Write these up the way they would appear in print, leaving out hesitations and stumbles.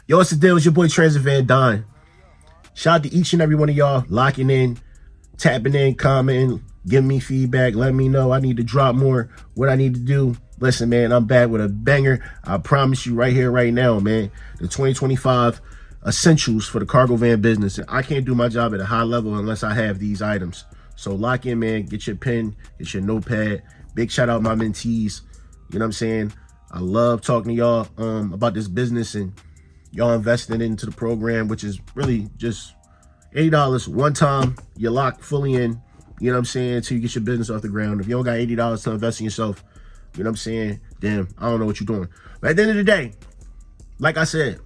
Yo, what's the deal? It's your boy Transit Van Don. Shout out to each and every one of y'all locking in, tapping in, commenting, giving me feedback, letting me know I need to drop more, what I need to do. Listen, man, I'm back with a banger. I promise you right here, right now, man. The 2025 essentials for the cargo van business. I can't do my job at a high level unless I have these items. So lock in, man. Get your pen, get your notepad. Big shout out my mentees. You know what I'm saying? I love talking to y'all about this business and y'all investing into the program, which is really just $80 one time. You're locked fully in, you know what I'm saying, until you get your business off the ground. If you don't got $80 to invest in yourself, you know what I'm saying, damn, I don't know what you're doing. But at the end of the day, like I said,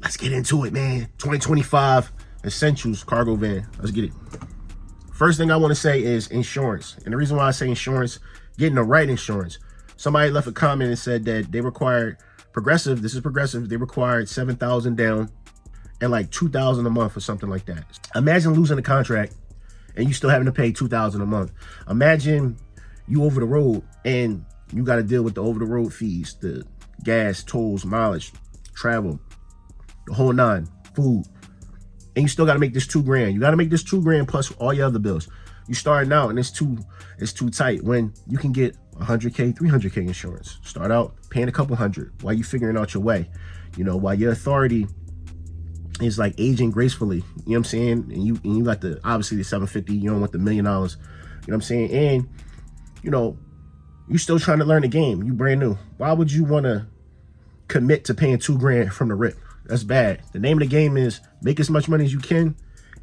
let's get into it, man. 2025 essentials cargo van. Let's get it. First thing I want to say is insurance. And the reason why I say insurance, getting the right insurance. Somebody left a comment and said that they required Progressive, this is Progressive, they required $7,000 down and like $2,000 a month or something like that. Imagine losing a contract and you still having to pay $2,000 a month. Imagine you over the road and you got to deal with the over the road fees, the gas, tolls, mileage, travel, the whole nine, food, and you still got to make this $2,000. You got to make this $2,000 plus all your other bills. You starting out and it's too tight when you can get 100K, 300K insurance. Start out paying a couple hundred while you figuring out your way, you know, while your authority is like aging gracefully, you know what I'm saying? And you got the, obviously the 750, you don't want the $1 million, you know what I'm saying? And, you know, you still trying to learn the game. You brand new. Why would you want to commit to paying $2,000 from the rip? That's bad. The name of the game is make as much money as you can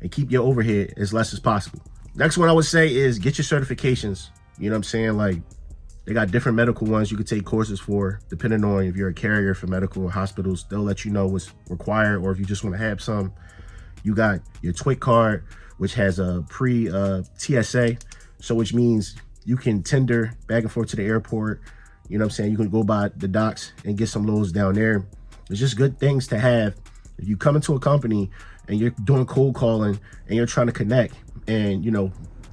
and keep your overhead as less as possible. Next one I would say is get your certifications. You know what I'm saying? Like, they got different medical ones you could take courses for, depending on if you're a carrier for medical or hospitals. They'll let you know what's required, or if you just want to have some. You got your TWIC card, which has a pre-TSA, so which means you can tender back and forth to the airport. You know what I'm saying? You can go by the docks and get some loads down there. It's just good things to have. If you come into a company and you're doing cold calling and you're trying to connect, and, you know,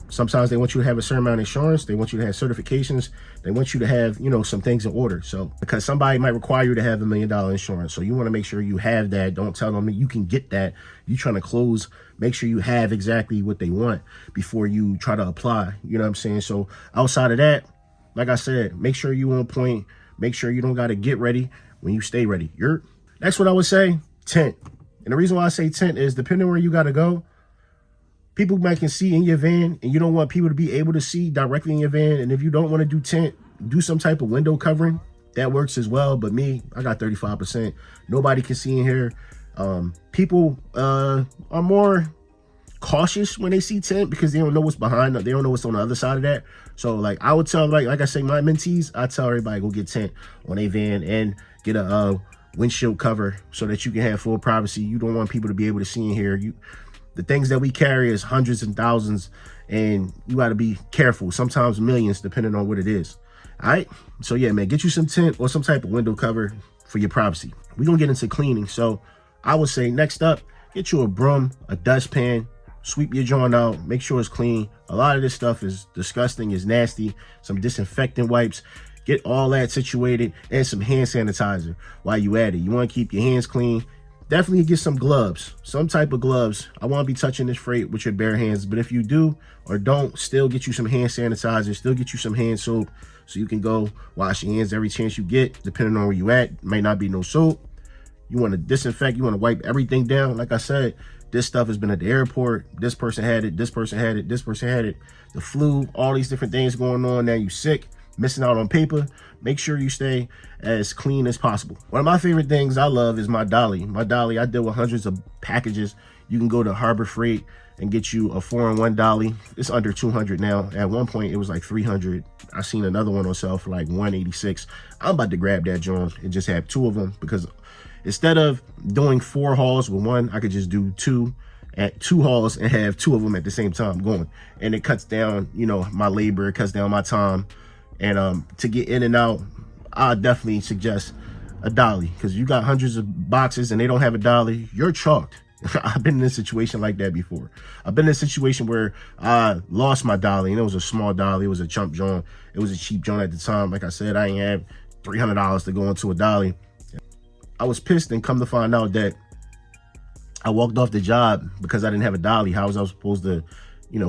sometimes they want you to have a certain amount of insurance. They want you to have certifications. They want you to have, you know, some things in order. So because somebody might require you to have $1 million insurance. So you want to make sure you have that. Don't tell them that you can get that. You trying to close, make sure you have exactly what they want before you try to apply. You know what I'm saying? So outside of that, like I said, make sure you on point. Make sure you don't got to get ready when you stay ready. Next one I would say, tent. And the reason why I say tent is depending where you got to go, people might can see in your van, and you don't want people to be able to see directly in your van. And if you don't want to do tent, do some type of window covering. That works as well. But me, I got 35%. Nobody can see in here. People are more cautious when they see tent because they don't know what's behind. They don't know what's on the other side of that. So like I would tell, like I say, my mentees, I tell everybody go get tent on a van and get a windshield cover so that you can have full privacy. You don't want people to be able to see in here. The things that we carry is hundreds and thousands, and you got to be careful. Sometimes millions, depending on what it is. All right. So yeah, man, get you some tent or some type of window cover for your privacy. We're going to get into cleaning. So I would say next up, get you a broom, a dustpan, sweep your joint out, make sure it's clean. A lot of this stuff is disgusting, is nasty. Some disinfectant wipes. Get all that situated, and some hand sanitizer while you at it. You want to keep your hands clean. Definitely get some gloves, some type of gloves. I won't be touching this freight with your bare hands, but if you do or don't, still get you some hand sanitizer, still get you some hand soap so you can go wash your hands every chance you get, depending on where you at. Might not be no soap. You want to disinfect, you want to wipe everything down. Like I said, this stuff has been at the airport. This person had it, this person had it, this person had it. The flu, all these different things going on. Now you sick, missing out on paper. Make sure you stay as clean as possible. One of my favorite things I love is my dolly. My dolly, I deal with hundreds of packages. You can go to Harbor Freight and get you a 4-in-1 dolly. It's under 200 now. At one point, it was like 300. I seen another one on sale for like 186. I'm about to grab that joint and just have 2 of them, because instead of doing 4 hauls with one, I could just do 2 at 2 hauls and have 2 of them at the same time going. And it cuts down, you know, my labor, it cuts down my time. And to get in and out, I definitely suggest a dolly, because you got hundreds of boxes and they don't have a dolly. You're chalked. I've been in a situation like that before. I've been in a situation where I lost my dolly, and it was a small dolly. It was a chump joint. It was a cheap joint at the time. Like I said, I ain't have $300 to go into a dolly. I was pissed and come to find out that I walked off the job because I didn't have a dolly. How was I supposed to,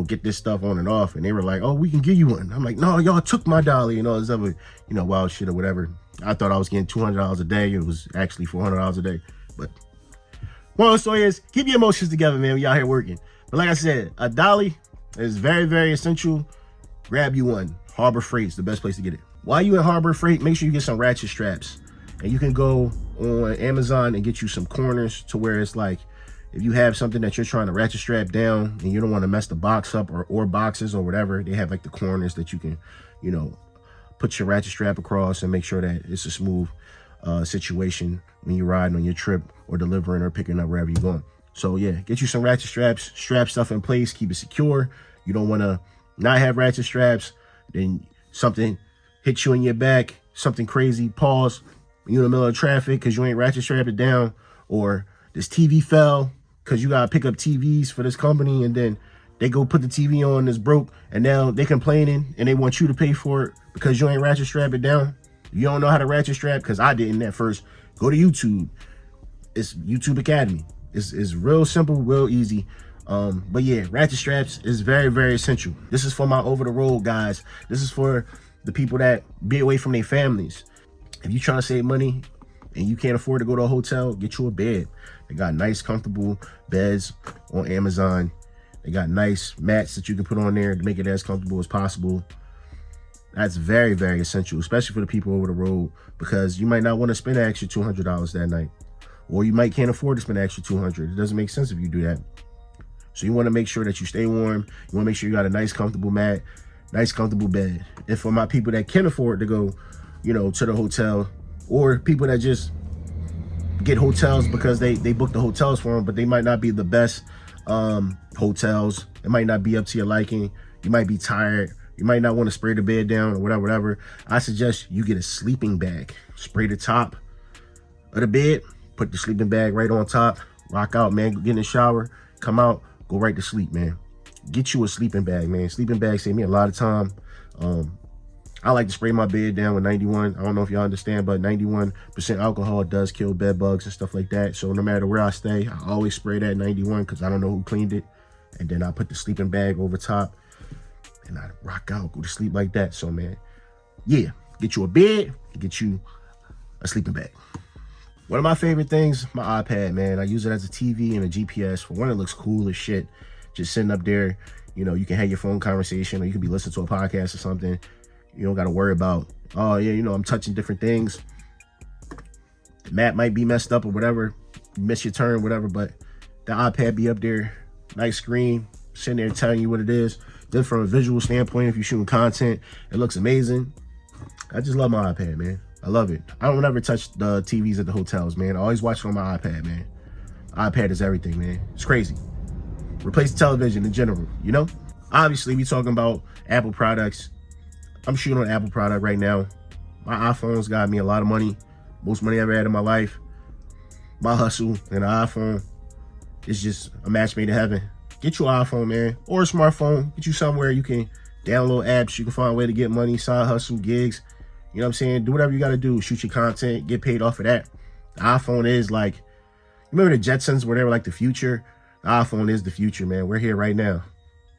get this stuff on and off? And they were like, oh, we can give you one. I'm like, no, y'all took my dolly and all this other, wild shit or whatever. I thought I was getting $200 a day. It was actually $400 a day. But moral of the story is, keep your emotions together, man. We out here working. But like I said, a dolly is very, very essential. Grab you one. Harbor Freight's the best place to get it. While you in Harbor Freight, make sure you get some ratchet straps. And you can go on Amazon and get you some corners to where it's like, if you have something that you're trying to ratchet strap down and you don't want to mess the box up or boxes or whatever, they have like the corners that you can, put your ratchet strap across and make sure that it's a smooth situation when you're riding on your trip or delivering or picking up wherever you're going. So yeah, get you some ratchet straps, strap stuff in place, keep it secure. You don't want to not have ratchet straps, then something hits you in your back, something crazy, pause, you in the middle of traffic because you ain't ratchet strapped it down, or this TV fell because you got to pick up TVs for this company and then they go put the TV on that's broke and now they complaining and they want you to pay for it because you ain't ratchet strapped it down. You don't know how to ratchet strap, because I didn't at first. Go to YouTube. It's YouTube Academy. It's real simple, real easy. But yeah, ratchet straps is very, very essential. This is for my over the road guys. This is for the people that be away from their families. If you're trying to save money and you can't afford to go to a hotel, get you a bed. They got nice, comfortable beds on Amazon. They got nice mats that you can put on there to make it as comfortable as possible. That's very, very essential, especially for the people over the road, because you might not want to spend an extra $200 that night, or you might can't afford to spend an extra $200. It doesn't make sense if you do that. So you want to make sure that you stay warm. You want to make sure you got a nice, comfortable mat, nice, comfortable bed. And for my people that can afford to go, to the hotel, or people that just get hotels because they book the hotels for them, but they might not be the best hotels. It might not be up to your liking. You might be tired. You might not want to spray the bed down or whatever. I suggest you get a sleeping bag. Spray the top of the bed, put the sleeping bag right on top, rock out, man. Get in the shower, come out, go right to sleep, man. Get you a sleeping bag, man. Sleeping bag save me a lot of time. I like to spray my bed down with 91. I don't know if y'all understand, but 91% alcohol does kill bed bugs and stuff like that. So no matter where I stay, I always spray that 91 because I don't know who cleaned it. And then I put the sleeping bag over top and I rock out, go to sleep like that. So man, yeah, get you a bed, get you a sleeping bag. One of my favorite things, my iPad, man. I use it as a TV and a GPS. For one, it looks cool as shit. Just sitting up there, you can have your phone conversation, or you can be listening to a podcast or something. You don't got to worry about, oh yeah, I'm touching different things. The map might be messed up or whatever. You miss your turn, whatever, but the iPad be up there, nice screen, sitting there telling you what it is. Then from a visual standpoint, if you're shooting content, it looks amazing. I just love my iPad, man. I love it. I don't ever touch the TVs at the hotels, man. I always watch it on my iPad, man. iPad is everything, man. It's crazy. Replace the television in general, Obviously, we talking about Apple products. I'm shooting on an Apple product right now. My iPhone's got me a lot of money. Most money I ever had in my life. My hustle and an iPhone is just a match made in heaven. Get you an iPhone, man, or a smartphone. Get you somewhere you can download apps. You can find a way to get money, side hustle, gigs. You know what I'm saying? Do whatever you got to do. Shoot your content, get paid off of that. The iPhone is like, you remember the Jetsons where they were like the future? The iPhone is the future, man. We're here right now.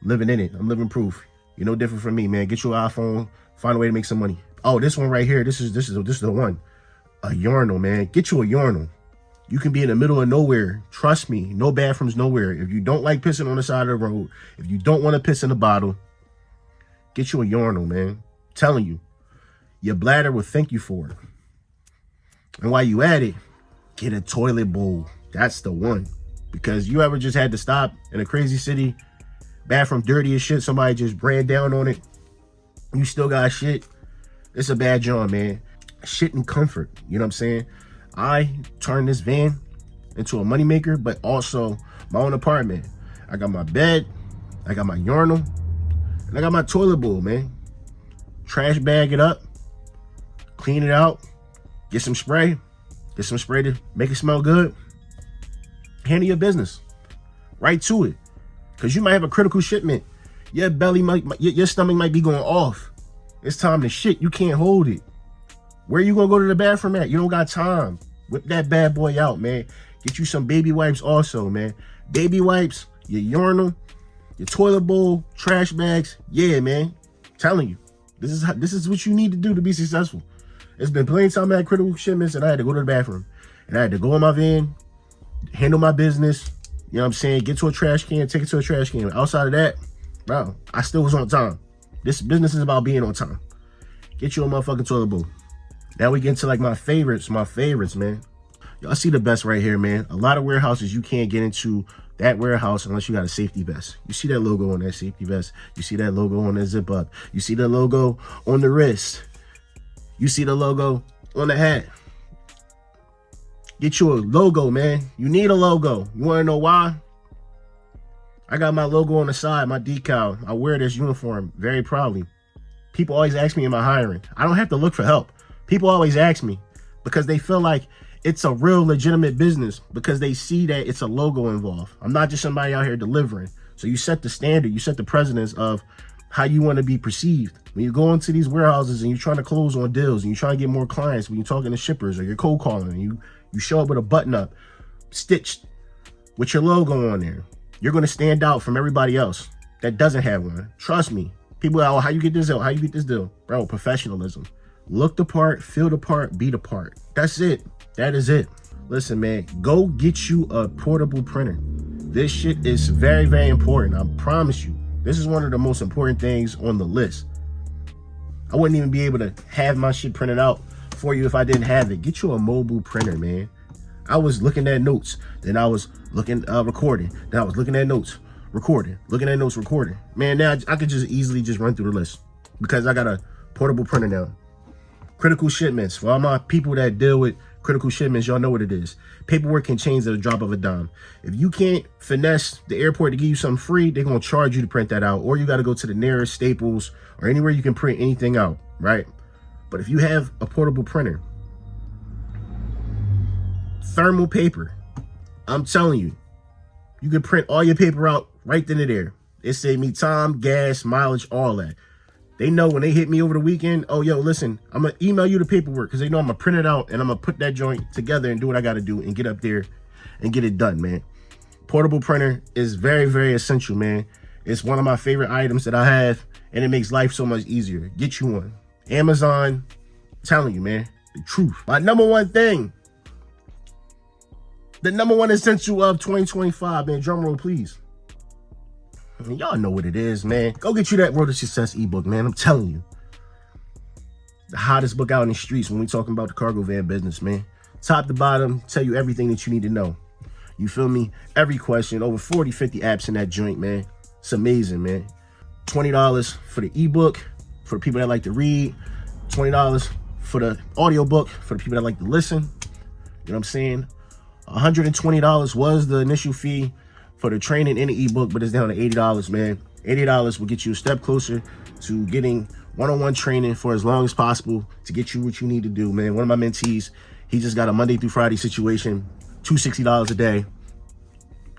Living in it. I'm living proof. You're no different from me, man. Get you an iPhone. Find a way to make some money. Oh, this one right here. This is the one. A urinal, man. Get you a urinal. You can be in the middle of nowhere. Trust me, no bathrooms nowhere. If you don't like pissing on the side of the road, if you don't want to piss in a bottle, get you a urinal, man. I'm telling you, your bladder will thank you for it. And while you at it, get a toilet bowl. That's the one. Because you ever just had to stop in a crazy city, bathroom dirty as shit, somebody just ran down on it, you still got shit. It's a bad job, man. Shit and comfort, you know what I'm saying? I turned this van into a moneymaker, but also my own apartment. I got my bed, I got my urinal, and I got my toilet bowl, man. Trash bag it up, clean it out, get some spray to make it smell good. Handle your business. Right to it. Because you might have a critical shipment. Your belly your stomach might be going off. It's time to shit. You can't hold it. Where you gonna go to the bathroom at? You don't got time. Whip that bad boy out, man. Get you some baby wipes also, man. Baby wipes, your urinal, your toilet bowl, trash bags. Yeah, man. I'm telling you, this is what you need to do to be successful. It's been plenty of time I had critical shipments and I had to go to the bathroom. And I had to go in my van, handle my business. You know what I'm saying? Get to a trash can, take it to a trash can. Outside of that, bro, I still was on time. This business is about being on time. Get you a motherfucking toilet bowl. Now we get into like my favorites, man. Y'all see the best right here, man. A lot of warehouses, you can't get into that warehouse unless you got a safety vest. You see that logo on that safety vest. You see that logo on that zip up. You see the logo on the wrist. You see the logo on the hat. Get you a logo, man. You need a logo. You want to know why? I got my logo on the side, my decal. I wear this uniform very proudly. People always ask me, am I hiring? I don't have to look for help. People always ask me because they feel like it's a real legitimate business because they see that it's a logo involved. I'm not just somebody out here delivering. So you set the standard, you set the precedence of how you want to be perceived. When you go into these warehouses and you're trying to close on deals and you're trying to get more clients, when you're talking to shippers or you're cold calling and you show up with a button up stitched with your logo on there, you're going to stand out from everybody else that doesn't have one. Trust me. People are, oh, how you get this deal? How you get this deal? Bro, professionalism. Look the part, feel the part, be the part. That's it. That is it. Listen, man, go get you a portable printer. This shit is very, very important. I promise you. This is one of the most important things on the list. I wouldn't even be able to have my shit printed out for you if I didn't have it. Get you a mobile printer, man. I was looking at notes, then I was looking, recording, then I was looking at notes, recording, looking at notes, recording. Man, now I could just easily just run through the list because I got a portable printer now. Critical shipments. For all my people that deal with critical shipments, y'all know what it is. Paperwork can change at a drop of a dime. If you can't finesse the airport to give you something free, they're going to charge you to print that out. Or you got to go to the nearest Staples or anywhere you can print anything out, right? But if you have a portable printer, thermal paper, I'm telling you, you can print all your paper out right then and there. It saved me time, gas, mileage, all that. They know when they hit me over the weekend, oh, yo, listen, I'm going to email you the paperwork because they know I'm going to print it out and I'm going to put that joint together and do what I got to do and get up there and get it done, man. Portable printer is very, very essential, man. It's one of my favorite items that I have and it makes life so much easier. Get you one. Amazon, I'm telling you, man, the truth. My number one thing, the number one essential of 2025, man, drum roll, please. Y'all know what it is, man. Go get you that Road to Success ebook, man. I'm telling you. The hottest book out in the streets when we talking about the cargo van business, man. Top to bottom, tell you everything that you need to know. You feel me? Every question, over 40, 50 apps in that joint, man. It's amazing, man. $20 for the ebook for the people that like to read. $20 for the audiobook for the people that like to listen. You know what I'm saying? $120 was the initial fee for the training in the ebook, but it's down to $80, man. $80 will get you a step closer to getting one-on-one training for as long as possible to get you what you need to do, man. One of my mentees, he just got a Monday through Friday situation, $260 a day. You know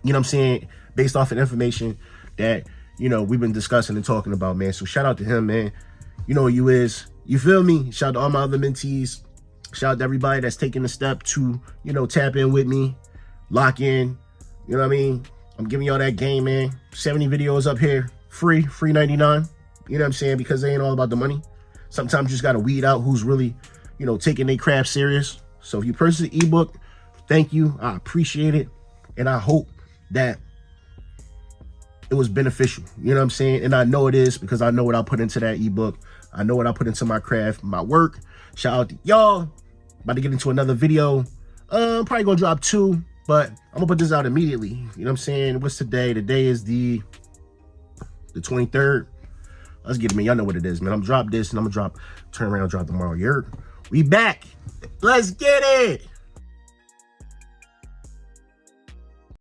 what I'm saying? Based off of information that, you know, we've been discussing and talking about, man. So shout out to him, man. You know who you is. You feel me? Shout out to all my other mentees. Shout out to everybody that's taking the step to, you know, tap in with me, lock in. You know what I mean? I'm giving y'all that game, man. 70 videos up here, free 99. You know what I'm saying? Because they ain't all about the money. Sometimes you just got to weed out who's really, you know, taking their craft serious. So if you purchase the ebook, thank you. I appreciate it. And I hope that it was beneficial. You know what I'm saying? And I know it is because I know what I put into that ebook. I know what I put into my craft, my work. Shout out to y'all. About to get into another video. Probably gonna drop 2, but I'm gonna put this out immediately. You know what I'm saying? What's today? Today is the 23rd. Let's get it, man. Y'all know what it is, man. I'm gonna drop this and I'm gonna turn around and drop tomorrow. We back. Let's get it.